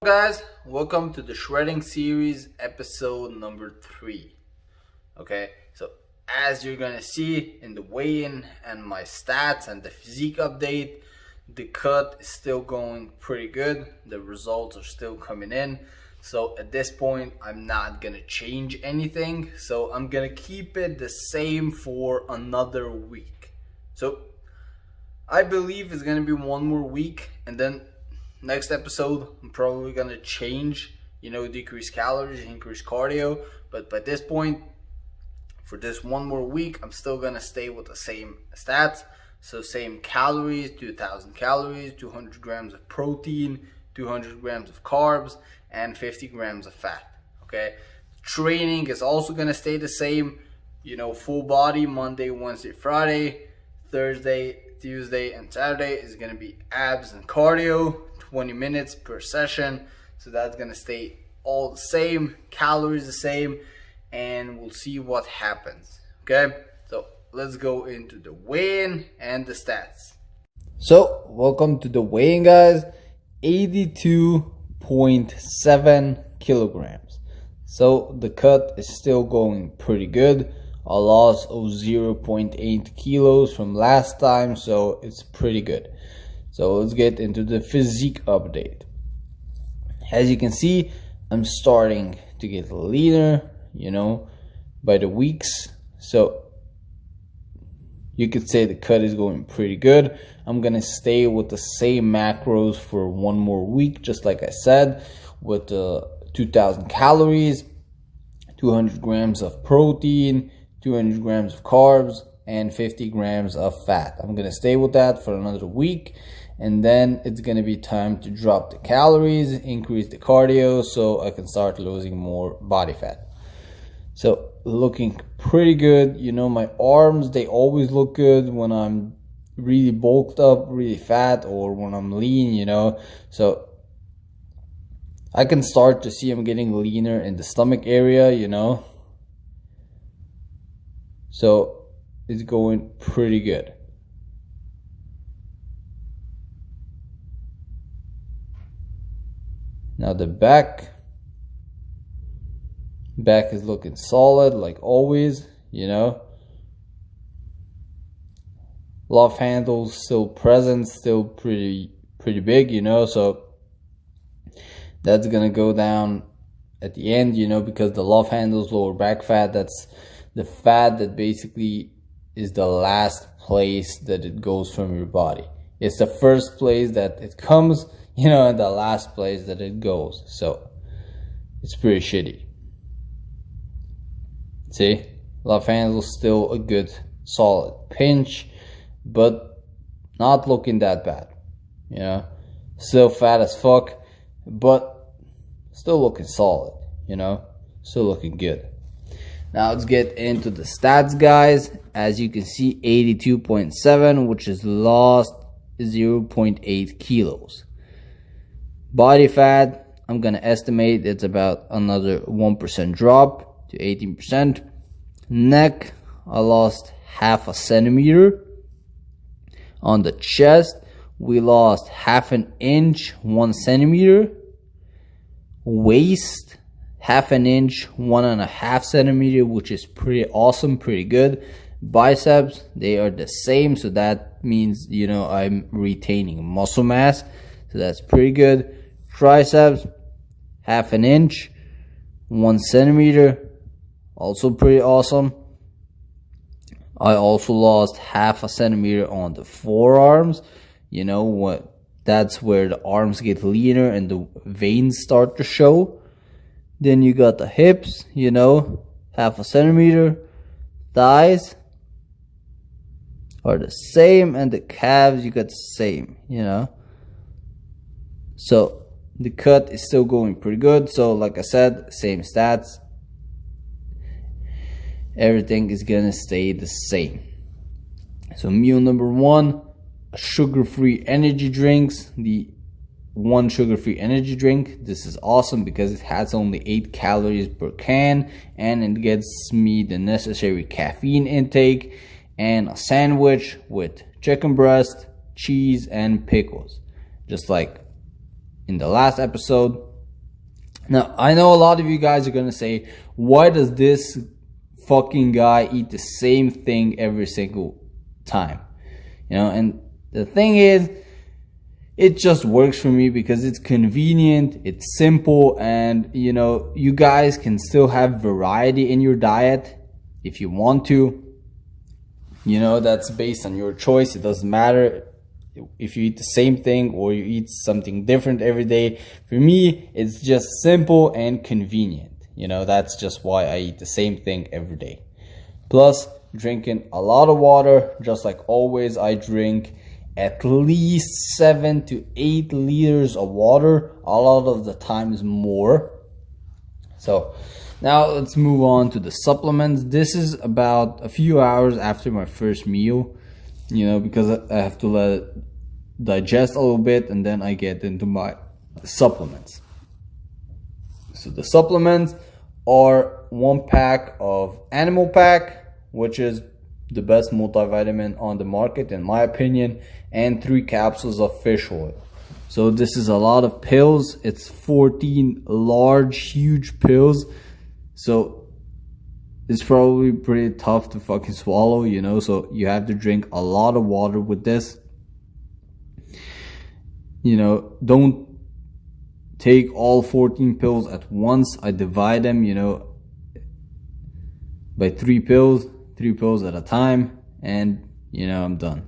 Guys, welcome to the shredding series episode number 3. Okay, so as you're gonna see in the weigh-in and my stats and the physique update, the cut is still going pretty good. The results are still coming in. So at this point, I'm not gonna change anything. So I'm gonna keep it the same for another week. So I believe it's gonna be one more week, and then next episode I'm probably gonna change, decrease calories, increase cardio. But by this point, for this one more week, I'm still gonna stay with the same stats. So same calories, 2000 calories, 200 grams of protein, 200 grams of carbs, and 50 grams of fat. Okay, training is also gonna stay the same. Full body Monday, Wednesday, Friday. Thursday, Tuesday, and Saturday is gonna be abs and cardio, 20 minutes per session. So that's gonna stay all the same, calories the same, and we'll see what happens. Okay, so let's go into the weigh-in and the stats. So welcome to the weigh-in, guys. 82.7 kilograms. So the cut is still going pretty good. A loss of 0.8 kilos from last time, so it's pretty good. So let's get into the physique update. As you can see, I'm starting to get leaner, by the weeks. So you could say the cut is going pretty good. I'm gonna stay with the same macros for one more week, just like I said, with 2000 calories, 200 grams of protein, 200 grams of carbs, and 50 grams of fat. I'm gonna stay with that for another week, and then it's gonna be time to drop the calories, increase the cardio, so I can start losing more body fat. So looking pretty good. My arms, they always look good when I'm really bulked up, really fat, or when I'm lean, so I can start to see I'm getting leaner in the stomach area, so it's going pretty good. Now the back is looking solid, like always, Love handles still present, still pretty big, so that's gonna go down at the end, because the love handles, lower back fat, that's the fat that basically is the last place that it goes from your body. It's the first place that it comes, and the last place that it goes. So it's pretty shitty. See, love handles still a good solid pinch, but not looking that bad. Still fat as fuck, but still looking solid, still looking good. Now let's get into the stats, guys. As you can see, 82.7, which is lost 0.8 kilos. Body fat, I'm gonna estimate it's about another 1% drop to 18%. Neck, I lost half a centimeter. On the chest, we lost half an inch, 1 centimeter. Waist, half an inch, 1.5 centimeter, which is pretty awesome, pretty good. Biceps, they are the same, so that means I'm retaining muscle mass, so that's pretty good. Triceps, half an inch, 1 centimeter, also pretty awesome. I also lost half a centimeter on the forearms. That's where the arms get leaner and the veins start to show. Then you got the hips, half a centimeter. Thighs are the same, and the calves, you got the same, So the cut is still going pretty good. So like I said, same stats. Everything is gonna stay the same. So meal number 1, sugar-free energy drinks. The 1 sugar-free energy drink. This is awesome because it has only 8 calories per can, and it gets me the necessary caffeine intake, and a sandwich with chicken breast, cheese, and pickles. Just like in the last episode, Now, I know a lot of you guys are going to say, why does this fucking guy eat the same thing every single time? You know, and the thing is, it just works for me because it's convenient, it's simple, and you know, you guys can still have variety in your diet if you want to. You know, that's based on your choice. It doesn't matter if you eat the same thing or you eat something different every day. For me, it's just simple and convenient. You know, that's just why I eat the same thing every day. Plus, drinking a lot of water. Just like always, I drink at least 7 to 8 liters of water. A lot of the times more. So now let's move on to the supplements. This is about a few hours after my first meal, you know, because I have to let it digest a little bit, and then I get into my supplements. So the supplements are 1 pack of Animal Pack, which is the best multivitamin on the market in my opinion, and 3 capsules of fish oil. So this is a lot of pills. It's 14 large, huge pills. So it's probably pretty tough to fucking swallow, you know, so you have to drink a lot of water with this. You know, don't take all 14 pills at once. I divide them, you know, by 3 pills at a time, and you know, I'm done.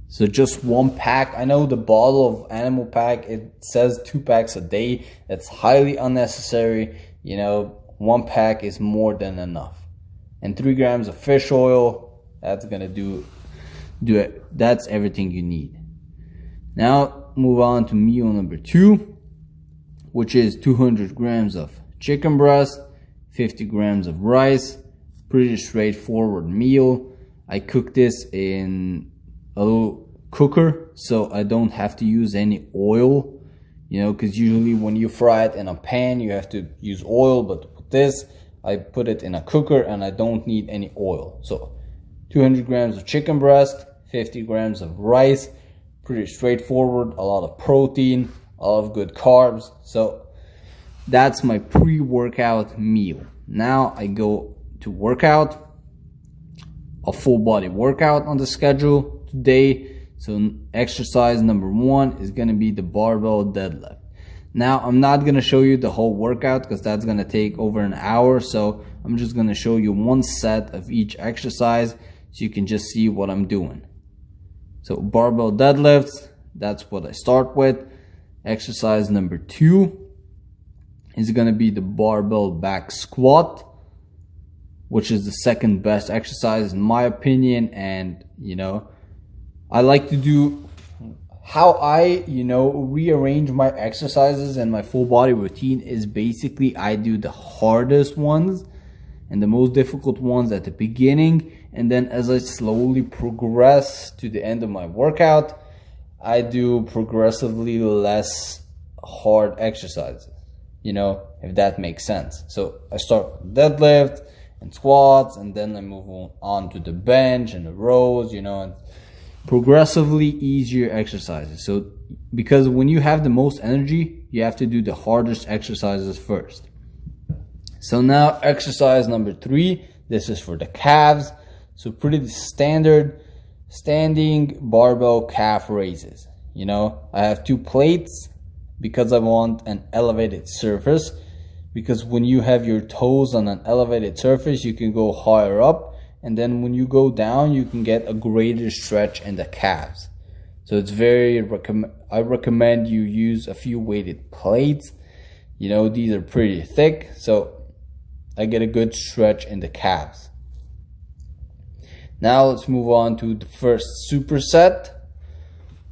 So just 1 pack. I know the bottle of Animal Pack, it says 2 packs a day. That's highly unnecessary. You know, 1 pack is more than enough. And 3 grams of fish oil, that's gonna do it. That's everything you need. Now move on to meal number 2, which is 200 grams of chicken breast, 50 grams of rice. Pretty straightforward meal. I cook this in a little cooker, so I don't have to use any oil, you know, because usually when you fry it in a pan you have to use oil, but with this I put it in a cooker and I don't need any oil. So 200 grams of chicken breast, 50 grams of rice. Pretty straightforward, a lot of protein, a lot of good carbs. So that's my pre-workout meal. Now I go to workout, a full body workout on the schedule today. So exercise number 1 is going to be the barbell deadlift. Now I'm not going to show you the whole workout because that's going to take over an hour, so I'm just going to show you 1 set of each exercise so you can just see what I'm doing. So barbell deadlifts, that's what I start with. Exercise number 2 is going to be the barbell back squat, which is the second best exercise in my opinion. And you know, I like to do how I, you know, rearrange my exercises and my full body routine is basically I do the hardest ones and the most difficult ones at the beginning, and then as I slowly progress to the end of my workout, I do progressively less hard exercises, you know, if that makes sense. So I start with deadlift and squats, and then I move on to the bench and the rows, you know, and progressively easier exercises. So because when you have the most energy, you have to do the hardest exercises first. So now exercise number 3, this is for the calves. So pretty standard standing barbell calf raises. You know, I have 2 plates because I want an elevated surface. Because when you have your toes on an elevated surface, you can go higher up, and then when you go down, you can get a greater stretch in the calves. So it's I recommend you use a few weighted plates. You know, these are pretty thick, so I get a good stretch in the calves. Now let's move on to the first superset,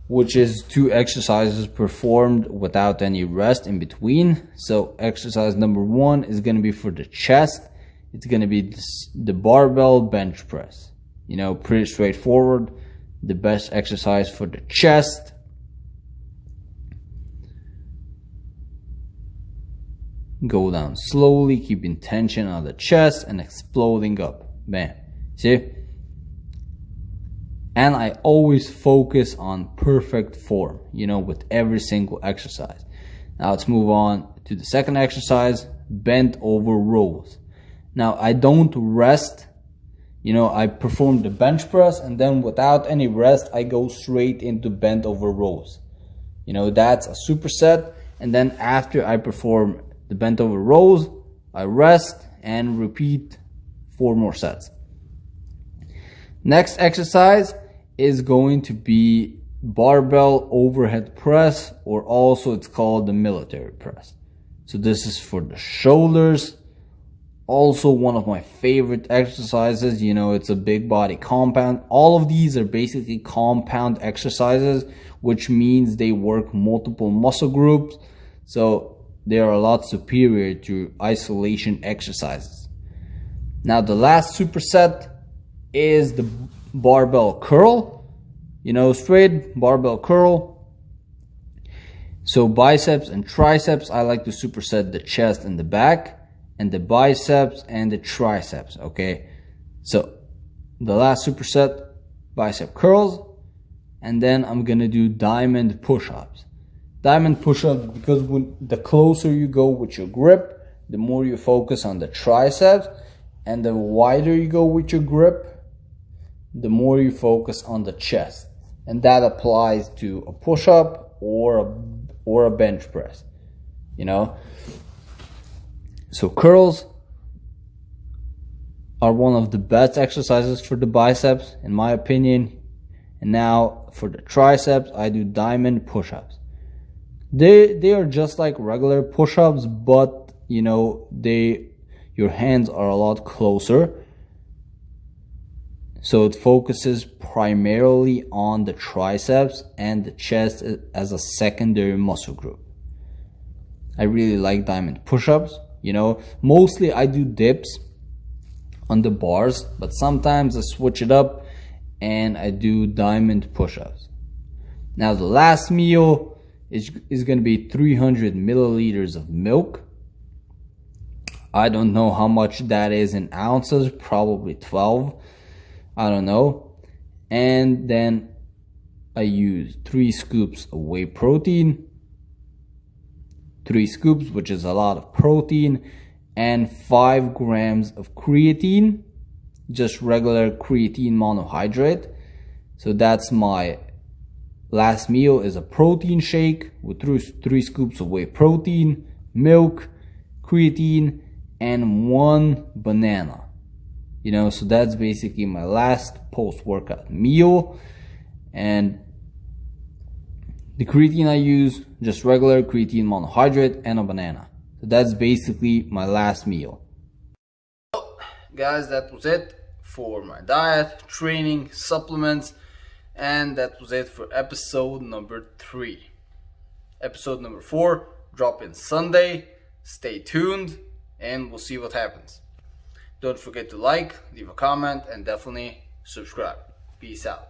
which is 2 exercises performed without any rest in between. So exercise number 1 is going to be for the chest. It's going to be the barbell bench press. You know, pretty straightforward. The best exercise for the chest. Go down slowly, keeping tension on the chest and exploding up. Bam. See? And I always focus on perfect form, you know, with every single exercise. Now let's move on to the second exercise, bent over rows. Now I don't rest, I perform the bench press, and then without any rest I go straight into bent over rows. That's a superset, and then after I perform the bent over rows, I rest and repeat 4 more sets. Next exercise is going to be barbell overhead press, or also it's called the military press. So this is for the shoulders. Also one of my favorite exercises. It's a big body compound. All of these are basically compound exercises, which means they work multiple muscle groups. So they are a lot superior to isolation exercises. Now the last superset is the barbell curl. Straight barbell curl. So biceps and triceps, I like to superset the chest and the back, and the biceps and the triceps. Okay, so the last superset, bicep curls, and then I'm gonna do diamond push-ups. Diamond push-ups, because the closer you go with your grip, the more you focus on the triceps, and the wider you go with your grip, the more you focus on the chest. And that applies to a push-up or a bench press. So curls are one of the best exercises for the biceps, in my opinion. And now for the triceps, I do diamond push-ups. They are just like regular push-ups, but your hands are a lot closer. So it focuses primarily on the triceps and the chest as a secondary muscle group. I really like diamond push-ups. Mostly I do dips on the bars, but sometimes I switch it up and I do diamond push-ups. Now the last meal is going to be 300 milliliters of milk. I don't know how much that is in ounces, probably 12. I don't know. And then I use 3 scoops of whey protein, 3 scoops, which is a lot of protein, and 5 grams of creatine, just regular creatine monohydrate. So that's my last meal, is a protein shake with 3 scoops of whey protein, milk, creatine, and 1 banana. So that's basically my last post-workout meal. And the creatine I use, just regular creatine monohydrate and a banana. So that's basically my last meal. So guys, that was it for my diet, training, supplements, and that was it for episode number 3. Episode number 4 drop in Sunday. Stay tuned and we'll see what happens. Don't forget to like, leave a comment, and definitely subscribe. Peace out.